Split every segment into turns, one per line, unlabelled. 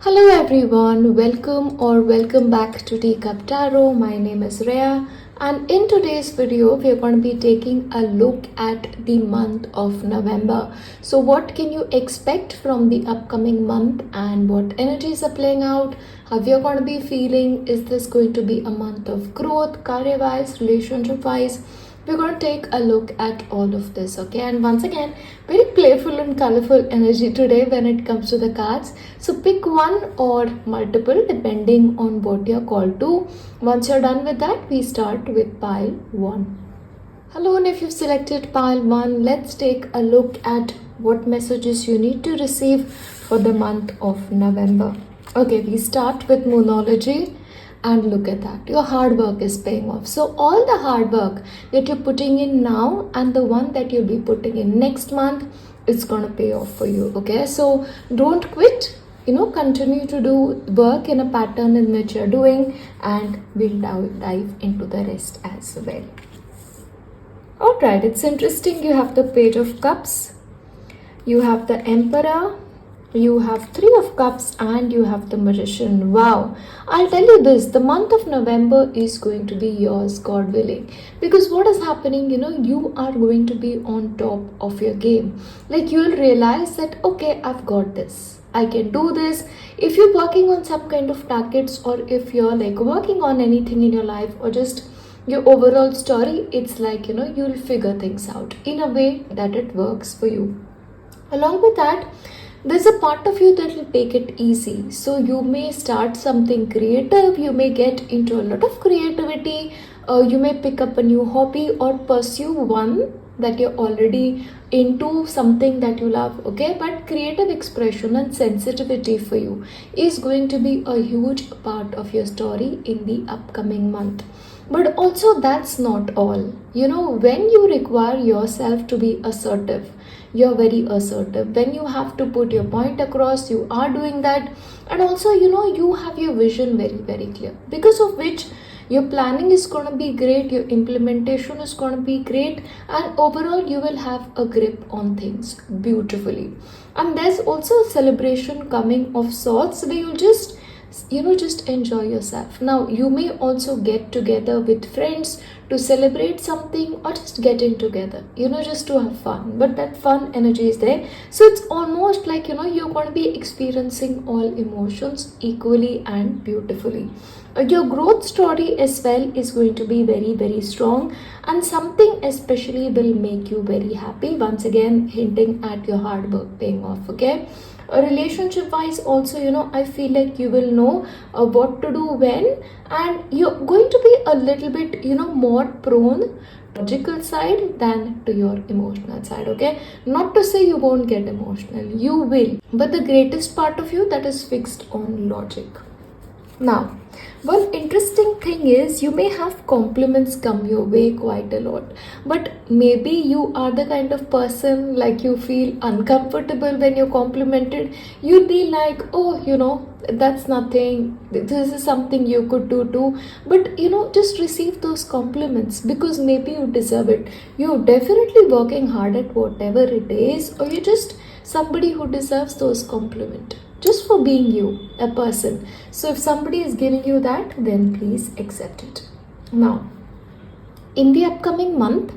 Hello everyone, welcome back to Teacup Tarot. My name is Reya, and in today's video we are going to be taking a look at the month of November. So what can you expect from the upcoming month and what energies are playing out? How you're going to be feeling? Is this going to be a month of growth, career-wise, relationship-wise? We're going to take a look at all of this, okay? And once again, very playful and colorful energy today when it comes to the cards. So pick one or multiple depending on what you're called to. Once you're done with that, we start with pile 1. Hello, and if you've selected pile 1, let's take a look at what messages you need to receive for the month of November. Okay, we start with Moonology. And look at that, your hard work is paying off. So all the hard work that you're putting in now and the one that you'll be putting in next month, it's gonna pay off for you, okay? So don't quit, continue to do work in a pattern in which you're doing, and we'll dive into the rest as well. Alright, it's interesting. You have the Page of Cups, you have the Emperor, you have Three of Cups, and you have the Magician. Wow, I'll tell you this, the month of November is going to be yours, God willing, because what is happening, you are going to be on top of your game. Like, you'll realize that, okay, I've got this, I can do this. If you're working on some kind of targets, or if you're like working on anything in your life, or just your overall story, it's like, you'll figure things out in a way that it works for you. Along with that, there's a part of you that will take it easy. So you may start something creative, you may get into a lot of creativity, you may pick up a new hobby or pursue one that you're already into, something that you love, okay? But creative expression and sensitivity for you is going to be a huge part of your story in the upcoming month. But also, that's not all. When you require yourself to be assertive, you're very assertive. When you have to put your point across, you are doing that. And also, you have your vision very, very clear, because of which your planning is going to be great, your implementation is going to be great, and overall you will have a grip on things beautifully. And there's also a celebration coming of sorts where you just enjoy yourself. Now, you may also get together with friends to celebrate something, or just getting together, just to have fun. But that fun energy is there. So it's almost like, you're going to be experiencing all emotions equally and beautifully. Your growth story as well is going to be very, very strong, and something especially will make you very happy. Once again, hinting at your hard work paying off, okay? Relationship wise also, I feel like you will know what to do when, and you're going to be a little bit more prone logical side than to your emotional side, okay? Not to say you won't get emotional, you will, but the greatest part of you that is fixed on logic. Now, one interesting thing is, you may have compliments come your way quite a lot, but maybe you are the kind of person like you feel uncomfortable when you're complimented. You'd be like, oh, that's nothing, this is something you could do too. But just receive those compliments, because maybe you deserve it. You're definitely working hard at whatever it is, or you're just somebody who deserves those compliments just for being you, a person. So if somebody is giving you that, then please accept it. Now, in the upcoming month,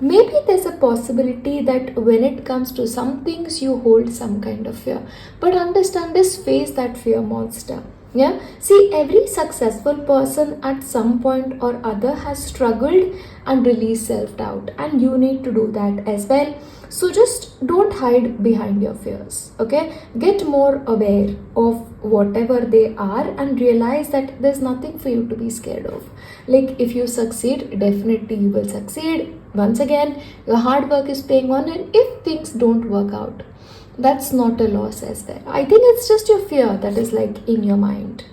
maybe there's a possibility that when it comes to some things, you hold some kind of fear. But understand this, face that fear monster. Yeah, see, every successful person at some point or other has struggled and released self-doubt, and you need to do that as well. So just don't hide behind your fears, okay? Get more aware of whatever they are and realize that there's nothing for you to be scared of. Like, if you succeed, definitely you will succeed. Once again, your hard work is paying on, and if things don't work out, that's not a loss as well. I think it's just your fear that is like in your mind.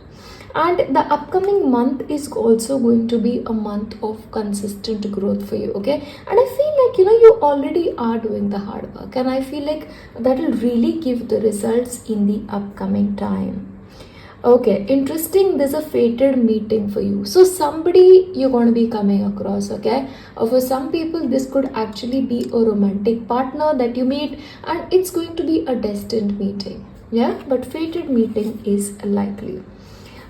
And the upcoming month is also going to be a month of consistent growth for you, okay? And I feel like, you already are doing the hard work, and I feel like that will really give the results in the upcoming time. Okay, interesting. There's a fated meeting for you. So somebody you're going to be coming across, okay? For some people, this could actually be a romantic partner that you meet, and it's going to be a destined meeting. Yeah, but fated meeting is likely.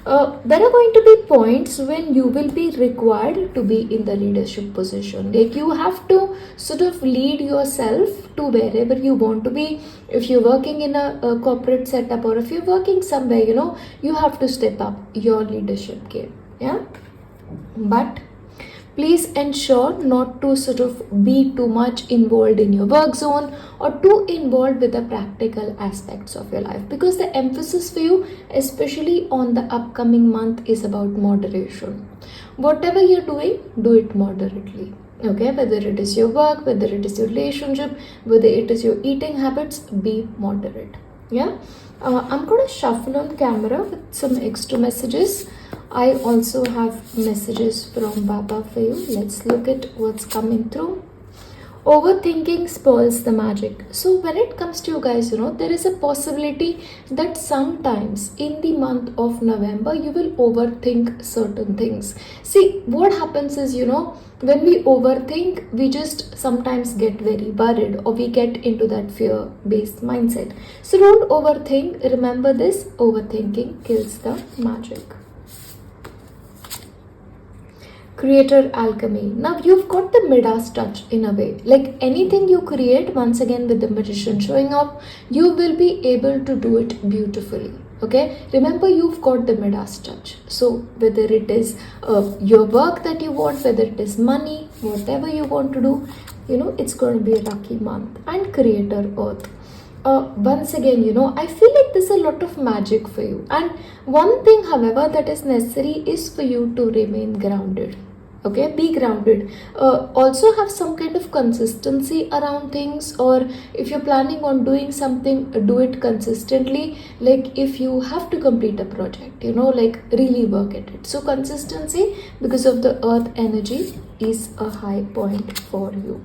There are going to be points when you will be required to be in the leadership position. Like you have to sort of lead yourself to wherever you want to be. If you're working in a corporate setup, or if you're working somewhere, you have to step up your leadership game. Yeah, but please ensure not to sort of be too much involved in your work zone or too involved with the practical aspects of your life, because the emphasis for you, especially on the upcoming month, is about moderation. Whatever you're doing, do it moderately. Okay, whether it is your work, whether it is your relationship, whether it is your eating habits, be moderate. Yeah, I'm gonna shuffle on camera with some extra messages. I also have messages from Baba for you. Let's look at what's coming through. Overthinking spoils the magic. So when it comes to you guys, there is a possibility that sometimes in the month of November you will overthink certain things. See, what happens is, when we overthink, we just sometimes get very worried, or we get into that fear-based mindset. So don't overthink. Remember this, overthinking kills the magic. Creator alchemy. Now you've got the Midas touch in a way. Like anything you create, once again with the magician showing up, you will be able to do it beautifully. Okay, remember you've got the Midas touch. So whether it is your work that you want, whether it is money, whatever you want to do, it's going to be a lucky month. And creator earth. Once again, I feel like there's a lot of magic for you. And one thing, however, that is necessary is for you to remain grounded. Okay, be grounded. Also have some kind of consistency around things, or if you're planning on doing something, do it consistently. Like if you have to complete a project, like really work at it. So consistency, because of the earth energy, is a high point for you.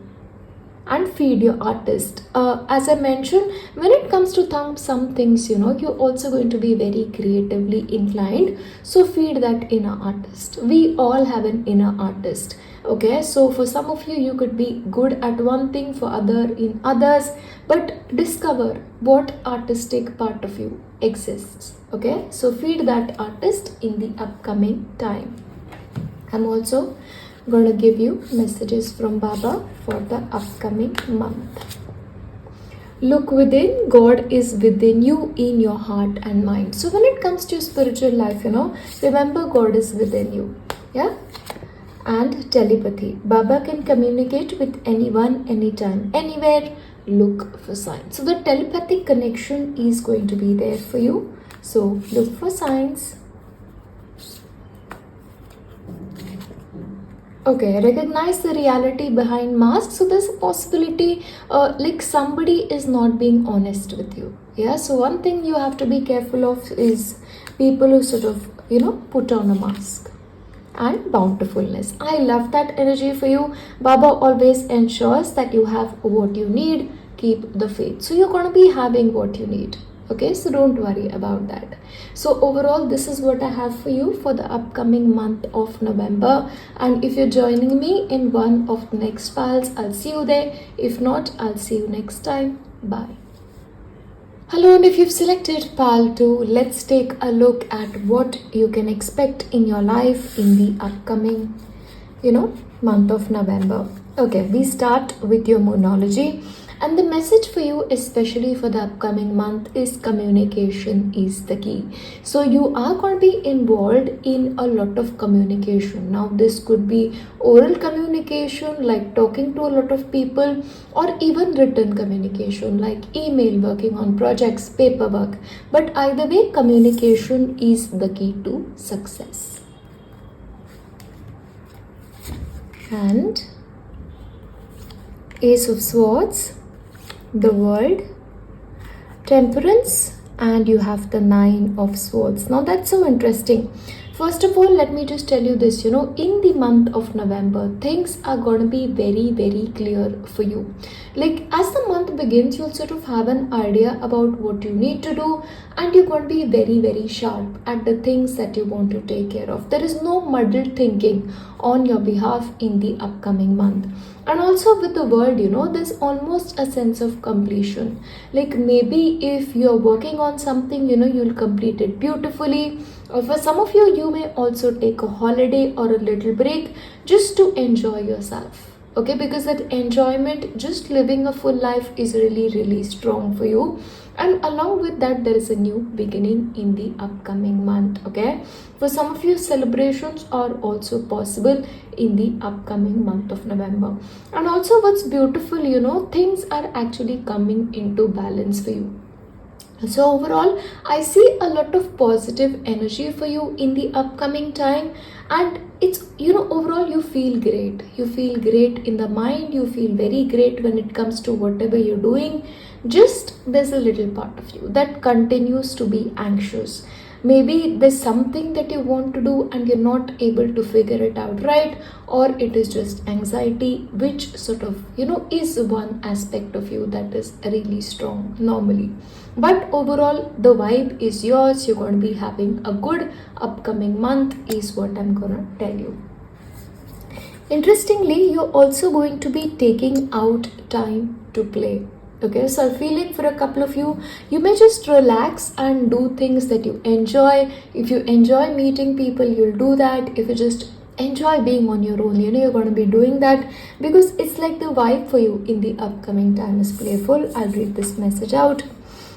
And feed your artist. As I mentioned, when it comes to some things, you're also going to be very creatively inclined. So feed that inner artist. We all have an inner artist. Okay, so for some of you, you could be good at one thing, for others, but discover what artistic part of you exists. Okay, so feed that artist in the upcoming time. I'm also going to give you messages from Baba for the upcoming month. Look within. God is within you, in your heart and mind. So when it comes to spiritual life, remember God is within you. Yeah. And telepathy. Baba can communicate with anyone, anytime, anywhere. Look for signs. So the telepathic connection is going to be there for you. So look for signs. Okay, recognize the reality behind masks. So there's a possibility like somebody is not being honest with you. Yeah, so one thing you have to be careful of is people who sort of, put on a mask. And bountifulness. I love that energy for you. Baba always ensures that you have what you need. Keep the faith. So you're going to be having what you need. Okay, so don't worry about that. So overall, this is what I have for you for the upcoming month of November. And if you're joining me in one of the next files, I'll see you there. If not, I'll see you next time. Bye. Hello, and if you've selected PAL 2, let's take a look at what you can expect in your life in the upcoming, month of November. Okay, we start with your moonology. And the message for you, especially for the upcoming month, is communication is the key. So you are going to be involved in a lot of communication. Now this could be oral communication, like talking to a lot of people, or even written communication, like email, working on projects, paperwork. But either way, communication is the key to success. And Ace of Swords, the World, Temperance, and you have the Nine of Swords. Now that's so interesting. First of all, let me just tell you this, in the month of November, things are going to be very, very clear for you. Like as the month begins, you'll sort of have an idea about what you need to do, and you're going to be very, very sharp at the things that you want to take care of. There is no muddled thinking on your behalf in the upcoming month. And also with the world, there's almost a sense of completion. Like maybe if you're working on something, you'll complete it beautifully. Or for some of you, you may also take a holiday or a little break just to enjoy yourself. Okay, because that enjoyment, just living a full life is really, really strong for you. And along with that, there is a new beginning in the upcoming month. Okay, for some of you, celebrations are also possible in the upcoming month of November. And also, what's beautiful, things are actually coming into balance for you. So overall, I see a lot of positive energy for you in the upcoming time, and it's overall you feel great. You feel great in the mind, you feel very great when it comes to whatever you're doing. Just there's a little part of you that continues to be anxious. Maybe there's something that you want to do and you're not able to figure it out right, or it is just anxiety, which sort of is one aspect of you that is really strong normally. But overall, the vibe is yours. You're going to be having a good upcoming month, is what I'm gonna tell you. Interestingly, you're also going to be taking out time to play. Okay, so I feel like for a couple of you, you may just relax and do things that you enjoy. If you enjoy meeting people, you'll do that. If you just enjoy being on your own, you're going to be doing that, because it's like the vibe for you in the upcoming time is playful. I'll read this message out.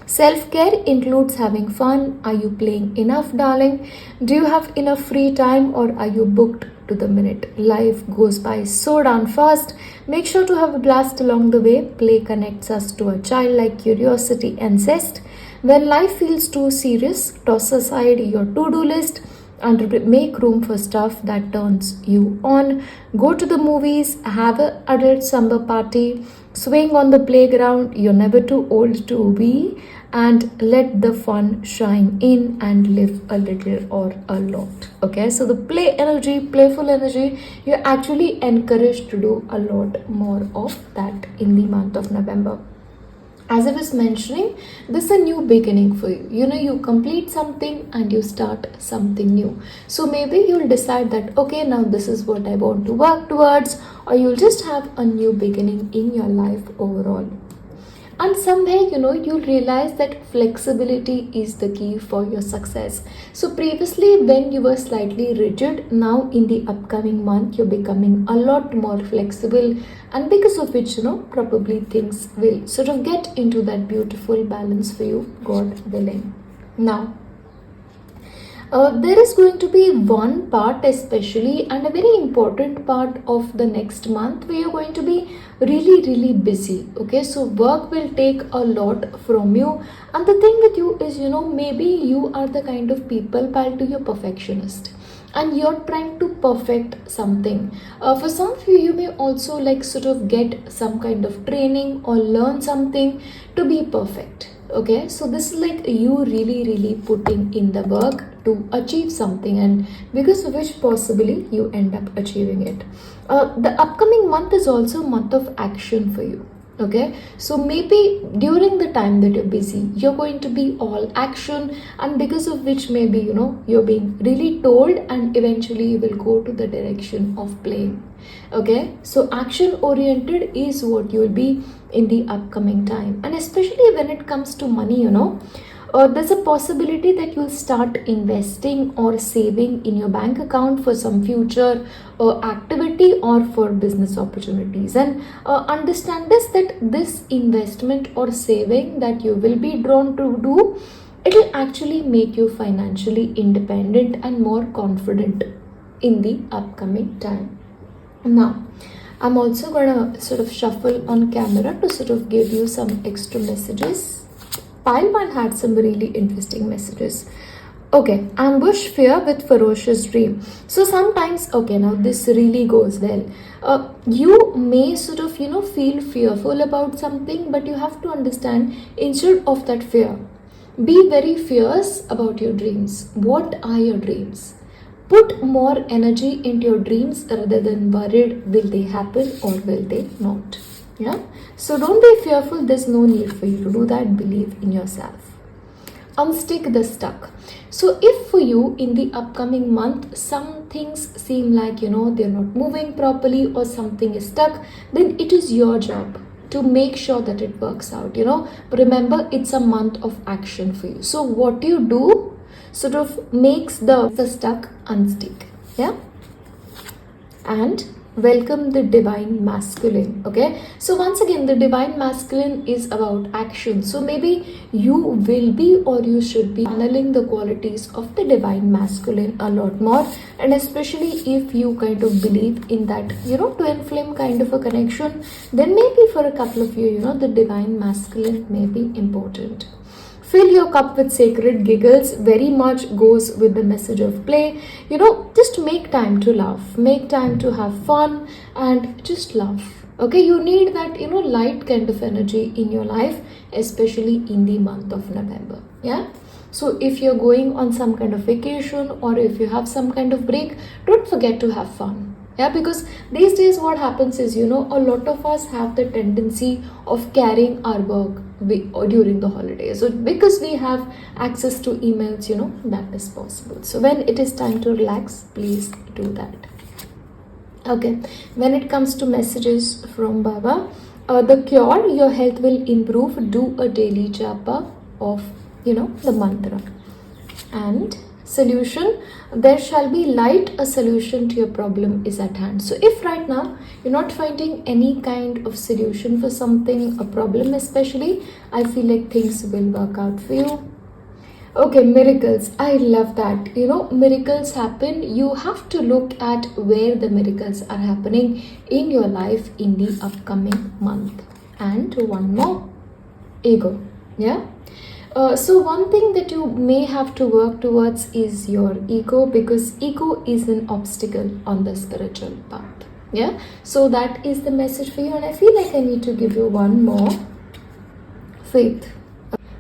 Self-care includes having fun. Are you playing enough, darling? Do you have enough free time, or are you booked to the minute? Life goes by so darn fast. Make sure to have a blast along the way. Play connects us to a childlike curiosity and zest. When life feels too serious, toss aside your to-do list and make room for stuff that turns you on. Go to the movies, have an adult summer party, swing on the playground. You're never too old to be, and let the fun shine in and live a little or a lot. Okay, so the playful energy, you're actually encouraged to do a lot more of that in the month of November. As I was mentioning, this is a new beginning for you. You complete something and you start something new. So maybe you'll decide that, okay, now this is what I want to work towards, or you'll just have a new beginning in your life overall. And somewhere, you'll realize that flexibility is the key for your success. So previously, when you were slightly rigid, now in the upcoming month, you're becoming a lot more flexible. And because of which, probably things will sort of get into that beautiful balance for you, God willing. Now, there is going to be one part especially, and a very important part of the next month, where you're going to be really, really busy. Okay, so work will take a lot from you, and the thing with you is, maybe you are the kind of people, pal, to your perfectionist, and you're trying to perfect something. For some of you, you may also like sort of get some kind of training or learn something to be perfect. Okay, so this is like you really, really putting in the work to achieve something, and because of which possibly you end up achieving it. The upcoming month is also a month of action for you. Okay, so maybe during the time that you're busy, you're going to be all action, and because of which maybe you're being really told, and eventually you will go to the direction of playing. Okay, so action oriented is what you will be in the upcoming time, and especially when it comes to money, there's a possibility that you'll start investing or saving in your bank account for some future activity or for business opportunities. And understand this, that this investment or saving that you will be drawn to do, it will actually make you financially independent and more confident in the upcoming time. Now, I'm also gonna sort of shuffle on camera to sort of give you some extra messages. Pileman had some really interesting messages. Okay, ambush fear with ferocious dream. So sometimes, okay, now this really goes well. You may sort of, feel fearful about something, but you have to understand, instead of that fear, be very fierce about your dreams. What are your dreams? Put more energy into your dreams rather than worried will they happen or will they not. Yeah. So don't be fearful. There's no need for you to do that. Believe in yourself. Unstick the stuck. So if for you in the upcoming month some things seem like they're not moving properly or something is stuck, then it is your job to make sure that it works out. But remember, it's a month of action for you. So what you do sort of makes the stuck unstick. Yeah. And welcome the divine masculine. Okay, so once again, the divine masculine is about action. So maybe you will be or you should be channeling the qualities of the divine masculine a lot more, and especially if you kind of believe in that twin flame kind of a connection, then maybe for a couple of you, the divine masculine may be important. Fill your cup with sacred giggles very much goes with the message of play. Just make time to laugh, make time to have fun, and just laugh. Okay, you need that, light kind of energy in your life, especially in the month of November. Yeah. So if you're going on some kind of vacation or if you have some kind of break, don't forget to have fun. Yeah, because these days what happens is, a lot of us have the tendency of carrying our work during the holidays. So because we have access to emails, that is possible. So when it is time to relax, please do that. Okay, when it comes to messages from Baba, the cure, your health will improve. Do a daily japa of, the mantra. And solution, there shall be light, a solution to your problem is at hand. So if right now you're not finding any kind of solution for something, a problem especially, I feel like things will work out for you. Okay, miracles, I love that. Miracles happen. You have to look at where the miracles are happening in your life in the upcoming month. And one more, ego. Yeah. So one thing that you may have to work towards is your ego, because ego is an obstacle on the spiritual path. Yeah. So that is the message for you, and I feel like I need to give you one more. Faith.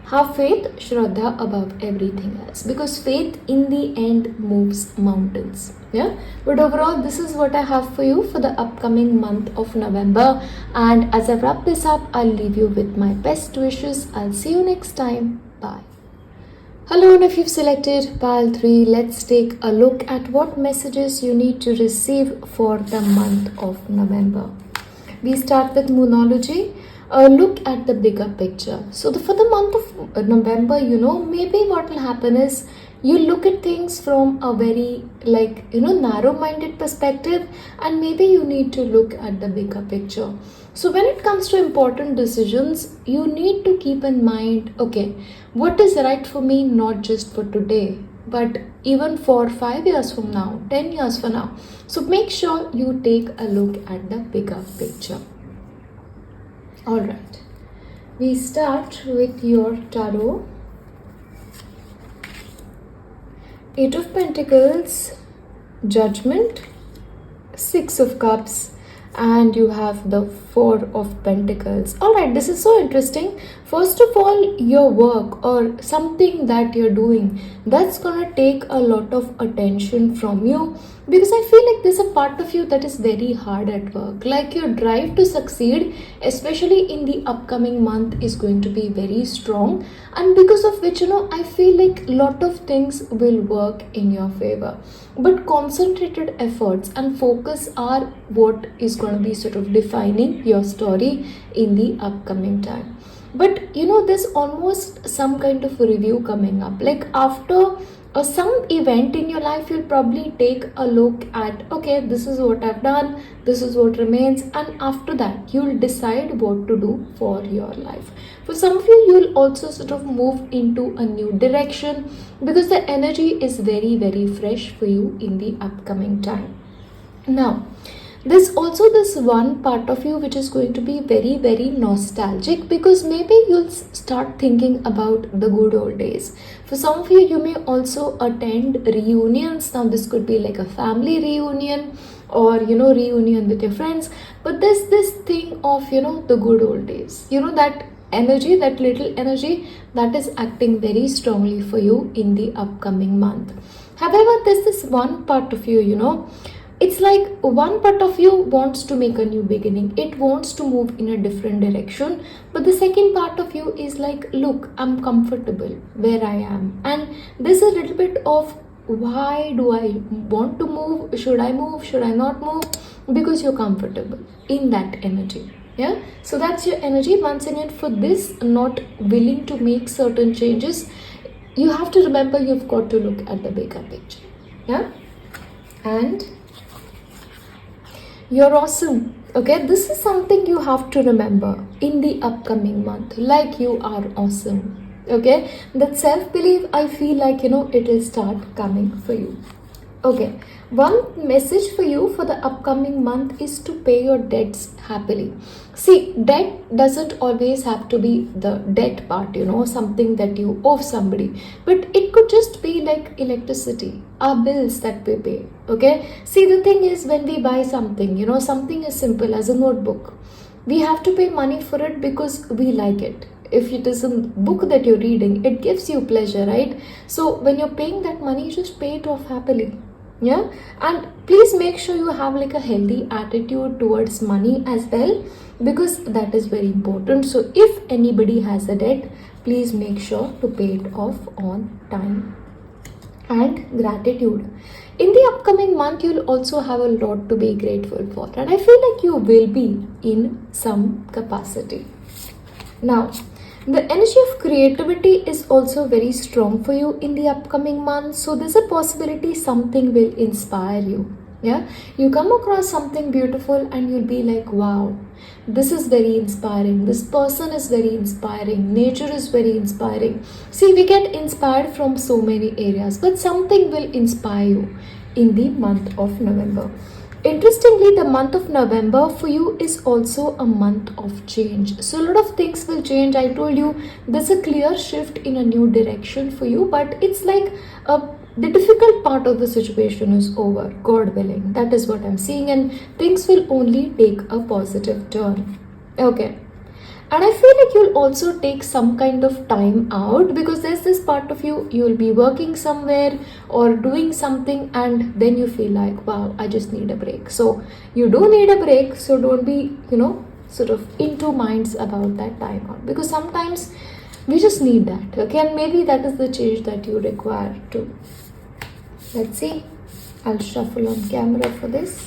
Have faith, Shraddha above everything else, because faith in the end moves mountains. Yeah. But overall, this is what I have for you for the upcoming month of November. And as I wrap this up, I'll leave you with my best wishes. I'll see you next time. Bye. Hello, and if you've selected pile 3, let's take a look at what messages you need to receive for the month of November. We start with Moonology. Look at the bigger picture. So for the month of November, maybe what will happen is you look at things from a very narrow-minded perspective, and maybe you need to look at the bigger picture. So when it comes to important decisions, you need to keep in mind, okay, what is right for me, not just for today, but even for 5 years from now, 10 years from now. So make sure you take a look at the bigger picture. Alright, we start with your tarot. 8 of Pentacles, Judgment, 6 of Cups, and you have the 4 of Pentacles. Alright, this is so interesting. First of all, your work or something that you're doing, that's gonna take a lot of attention from you, because I feel like there's a part of you that is very hard at work. Like your drive to succeed, especially in the upcoming month, is going to be very strong, and because of which, I feel like a lot of things will work in your favor. But concentrated efforts and focus are what is going to be sort of defining your story in the upcoming time. But there's almost some kind of a review coming up. Like after some event in your life, you'll probably take a look at, okay, this is what I've done, this is what remains, and after that you'll decide what to do for your life. For some of you, you'll also sort of move into a new direction, because the energy is very, very fresh for you in the upcoming time. Now, there's also this one part of you which is going to be very, very nostalgic, because maybe you'll start thinking about the good old days. For some of you, you may also attend reunions. Now this could be like a family reunion or reunion with your friends, but there's this thing of the good old days, that energy, that little energy that is acting very strongly for you in the upcoming month. However, there's this one part of you, it's like one part of you wants to make a new beginning. It wants to move in a different direction. But the second part of you is like, look, I'm comfortable where I am. And there's a little bit of, why do I want to move? Should I move? Should I not move? Because you're comfortable in that energy. Yeah. So that's your energy. Once again, for this, not willing to make certain changes, you have to remember you've got to look at the bigger picture. Yeah. And you're awesome. Okay, this is something you have to remember in the upcoming month. Like, you are awesome. Okay, that self-belief, I feel like, it will start coming for you. Okay, one message for you for the upcoming month is to pay your debts happily. See, debt doesn't always have to be the debt part, something that you owe somebody, but it could just be like electricity, our bills that we pay. Okay, see, the thing is, when we buy something, something as simple as a notebook, we have to pay money for it because we like it. If it is a book that you're reading, it gives you pleasure, right? So when you're paying that money, just pay it off happily. Yeah, and please make sure you have like a healthy attitude towards money as well, because that is very important. So if anybody has a debt, please make sure to pay it off on time. And gratitude, in the upcoming month, you'll also have a lot to be grateful for, and I feel like you will be in some capacity. Now, the energy of creativity is also very strong for you in the upcoming month. So there's a possibility something will inspire you. Yeah, you come across something beautiful and you'll be like, wow, this is very inspiring. This person is very inspiring. Nature is very inspiring. See, we get inspired from so many areas, but something will inspire you in the month of November. Interestingly, the month of November for you is also a month of change. So a lot of things will change. I told you there's a clear shift in a new direction for you, but it's like the difficult part of the situation is over, God willing. That is what I'm seeing, and things will only take a positive turn. Okay. And I feel like you'll also take some kind of time out, because there's this part of you, you'll be working somewhere or doing something, and then you feel like, wow, I just need a break. So you do need a break. So don't be, sort of into minds about that time out, because sometimes we just need that. Okay. And maybe that is the change that you require too. Let's see. I'll shuffle on camera for this.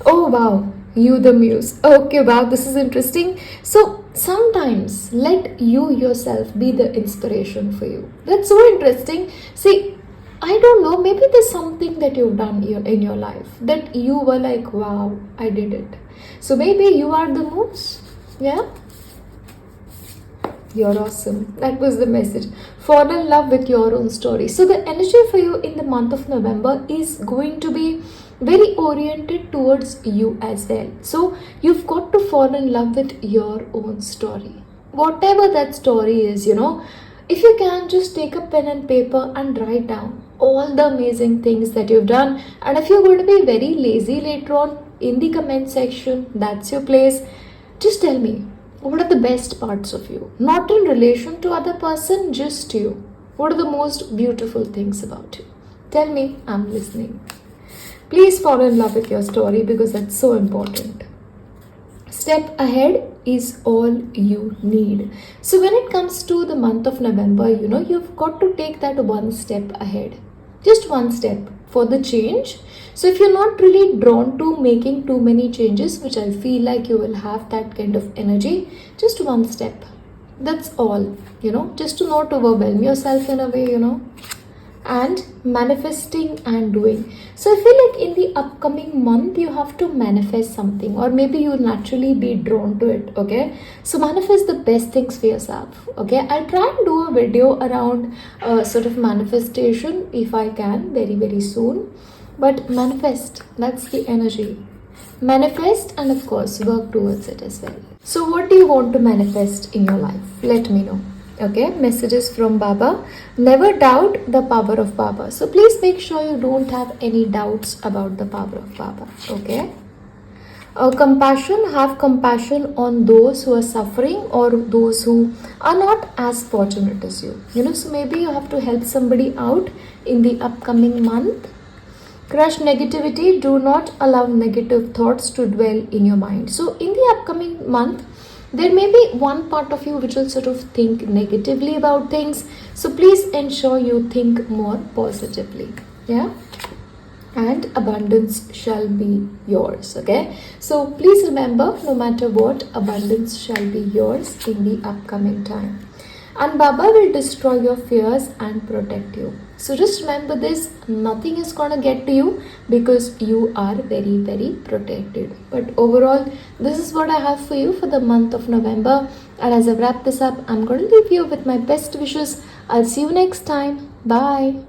Oh, wow. You the muse. Okay, wow, this is interesting. So sometimes let you yourself be the inspiration for you. That's so interesting. See, I don't know, maybe there's something that you've done in your life that you were like, wow, I did it. So maybe you are the muse. Yeah? You're awesome. That was the message. Fall in love with your own story. So the energy for you in the month of November is going to be very oriented towards you as well. So you've got to fall in love with your own story. Whatever that story is, if you can, just take a pen and paper and write down all the amazing things that you've done. And if you're going to be very lazy later on, in the comment section, that's your place. Just tell me, what are the best parts of you? Not in relation to other person, just you. What are the most beautiful things about you? Tell me, I'm listening. Please fall in love with your story, because that's so important. Step ahead is all you need. So when it comes to the month of November, you've got to take that one step ahead. Just one step for the change. So if you're not really drawn to making too many changes, which I feel like you will have that kind of energy, just one step. That's all, just to not overwhelm yourself in a way, and manifesting and doing. So I feel like in the upcoming month, you have to manifest something, or maybe you'll naturally be drawn to it. Okay, so manifest the best things for yourself. Okay, I'll try and do a video around sort of manifestation if I can very, very soon. But manifest, that's the energy. Manifest, and of course work towards it as well. So what do you want to manifest in your life? Let me know. Okay, messages from Baba. Never doubt the power of Baba. So please make sure you don't have any doubts about the power of Baba. Okay. Have compassion on those who are suffering or those who are not as fortunate as you. So maybe you have to help somebody out in the upcoming month. Crush negativity. Do not allow negative thoughts to dwell in your mind. So in the upcoming month, there may be one part of you which will sort of think negatively about things. So please ensure you think more positively. Yeah. And abundance shall be yours. Okay. So please remember, no matter what, abundance shall be yours in the upcoming time. And Baba will destroy your fears and protect you. So just remember this, nothing is gonna get to you because you are very, very protected. But overall, this is what I have for you for the month of November. And as I wrap this up, I'm gonna leave you with my best wishes. I'll see you next time. Bye.